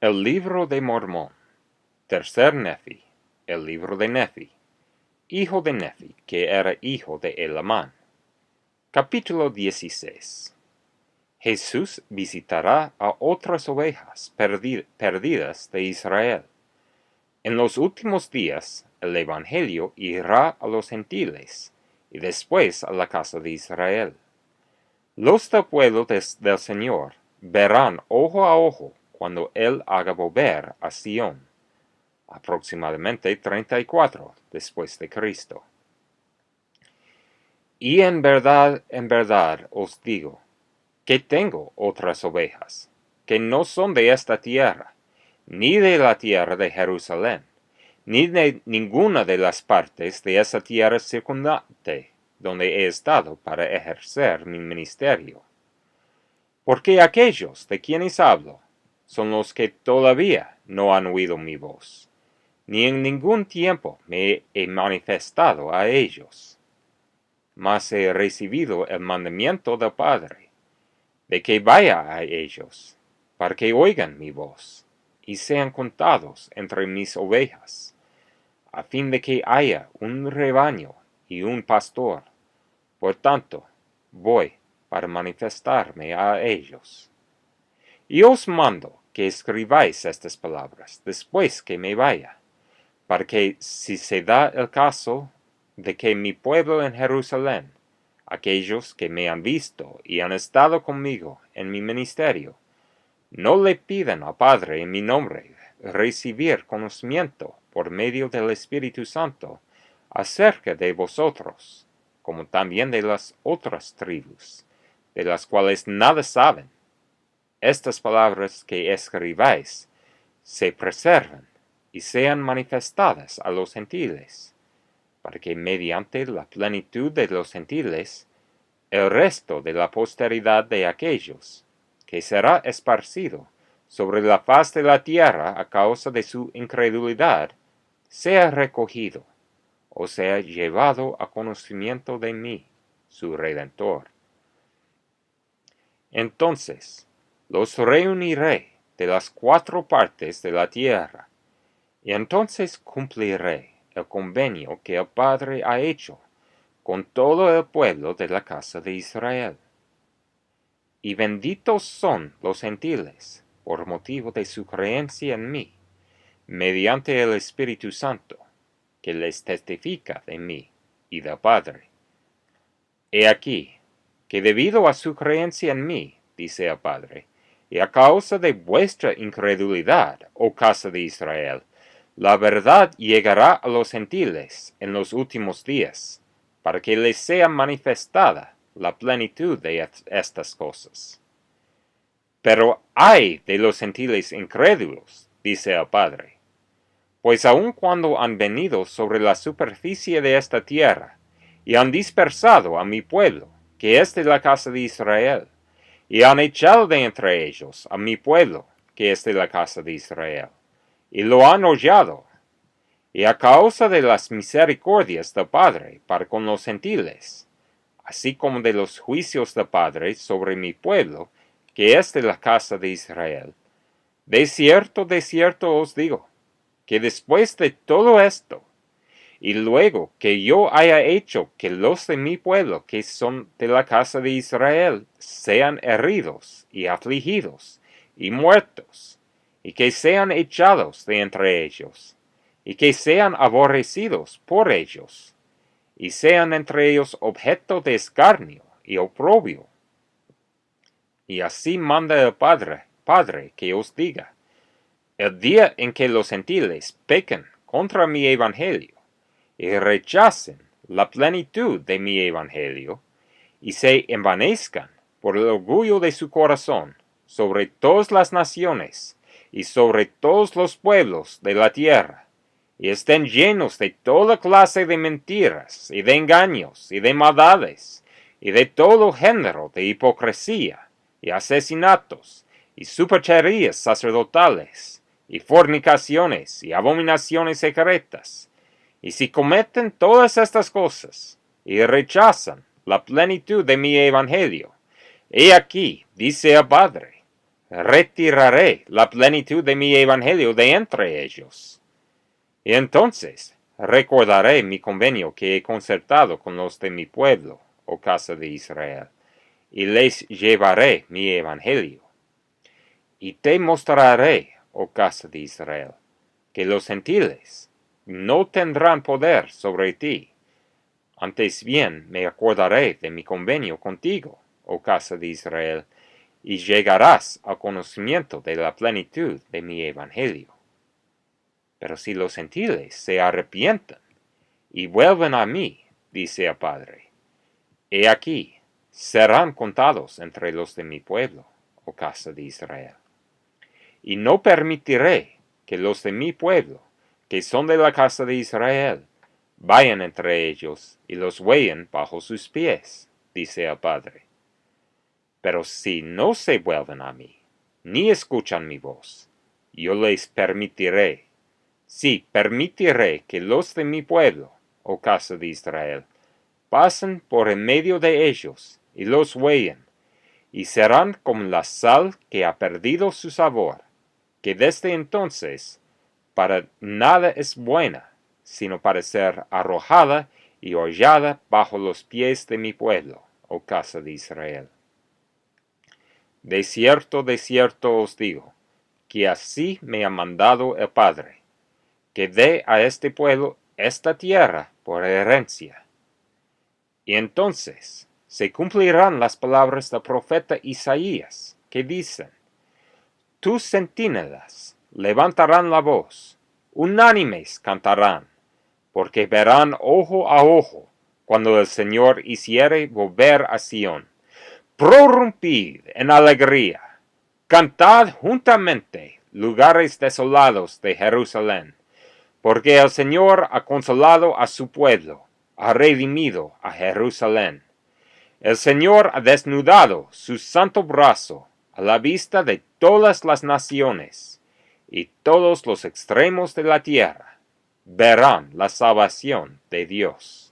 El libro de Mormón. Tercer Nefi. El libro de Nefi. Hijo de Nefi, que era hijo de Elamán. Capítulo 16. Jesús visitará a otras ovejas perdidas de Israel. En los últimos días, el Evangelio irá a los gentiles, y después a la casa de Israel. Los del pueblo del Señor verán ojo a ojo cuando Él haga volver a Sión, aproximadamente 34 después de Cristo. Y en verdad os digo, que tengo otras ovejas, que no son de esta tierra, ni de la tierra de Jerusalén, ni de ninguna de las partes de esa tierra circundante, donde he estado para ejercer mi ministerio. Porque aquellos de quienes hablo son los que todavía no han oído mi voz, ni en ningún tiempo me he manifestado a ellos. Mas he recibido el mandamiento del Padre, de que vaya a ellos, para que oigan mi voz, y sean contados entre mis ovejas, a fin de que haya un rebaño y un pastor. Por tanto, voy para manifestarme a ellos. Y os mando que escribáis estas palabras después que me vaya, para que si se da el caso de que mi pueblo en Jerusalén, aquellos que me han visto y han estado conmigo en mi ministerio, no le pidan al Padre en mi nombre recibir conocimiento por medio del Espíritu Santo acerca de vosotros, como también de las otras tribus, de las cuales nada saben. Estas palabras que escribáis se preserven y sean manifestadas a los gentiles, para que mediante la plenitud de los gentiles, el resto de la posteridad de aquellos, que será esparcido sobre la faz de la tierra a causa de su incredulidad, sea recogido, o sea llevado a conocimiento de mí, su Redentor. Entonces los reuniré de las 4 partes de la tierra, y entonces cumpliré el convenio que el Padre ha hecho con todo el pueblo de la casa de Israel. Y benditos son los gentiles, por motivo de su creencia en mí, mediante el Espíritu Santo, que les testifica de mí y del Padre. He aquí, que debido a su creencia en mí, dice el Padre, y a causa de vuestra incredulidad, oh casa de Israel, la verdad llegará a los gentiles en los últimos días, para que les sea manifestada la plenitud de estas cosas. Pero ay de los gentiles incrédulos, dice el Padre, pues aun cuando han venido sobre la superficie de esta tierra, y han dispersado a mi pueblo, que es de la casa de Israel, y han echado de entre ellos a mi pueblo, que es de la casa de Israel, y lo han hollado, y a causa de las misericordias del Padre para con los gentiles, así como de los juicios del Padre sobre mi pueblo, que es de la casa de Israel, de cierto os digo, que después de todo esto, y luego que yo haya hecho que los de mi pueblo, que son de la casa de Israel, sean heridos y afligidos y muertos, y que sean echados de entre ellos, y que sean aborrecidos por ellos, y sean entre ellos objeto de escarnio y oprobio. Y así manda el Padre que os diga, el día en que los gentiles pequen contra mi evangelio, y rechacen la plenitud de mi evangelio, y se envanezcan por el orgullo de su corazón sobre todas las naciones y sobre todos los pueblos de la tierra, y estén llenos de toda clase de mentiras y de engaños y de maldades y de todo género de hipocresía y asesinatos y supercherías sacerdotales y fornicaciones y abominaciones secretas. Y si cometen todas estas cosas y rechazan la plenitud de mi evangelio, he aquí, dice el Padre, retiraré la plenitud de mi evangelio de entre ellos. Y entonces recordaré mi convenio que he concertado con los de mi pueblo, oh casa de Israel, y les llevaré mi evangelio. Y te mostraré, oh casa de Israel, que los gentiles no tendrán poder sobre ti. Antes bien me acordaré de mi convenio contigo, oh casa de Israel, y llegarás al conocimiento de la plenitud de mi evangelio. Pero si los gentiles se arrepienten y vuelven a mí, dice el Padre, he aquí, serán contados entre los de mi pueblo, oh casa de Israel. Y no permitiré que los de mi pueblo, que son de la casa de Israel, vayan entre ellos y los huellen bajo sus pies, dice el Padre. Pero si no se vuelven a mí, ni escuchan mi voz, yo les permitiré, sí, permitiré que los de mi pueblo, oh casa de Israel, pasen por en medio de ellos y los huellen, y serán como la sal que ha perdido su sabor, que desde entonces para nada es buena, sino para ser arrojada y hollada bajo los pies de mi pueblo, oh casa de Israel. De cierto os digo, que así me ha mandado el Padre, que dé a este pueblo esta tierra por herencia. Y entonces se cumplirán las palabras del profeta Isaías, que dicen: tus centinelas levantarán la voz, unánimes cantarán, porque verán ojo a ojo, cuando el Señor hiciere volver a Sión. Prorrumpid en alegría, cantad juntamente, lugares desolados de Jerusalén, porque el Señor ha consolado a su pueblo, ha redimido a Jerusalén. El Señor ha desnudado su santo brazo a la vista de todas las naciones, y todos los extremos de la tierra verán la salvación de Dios.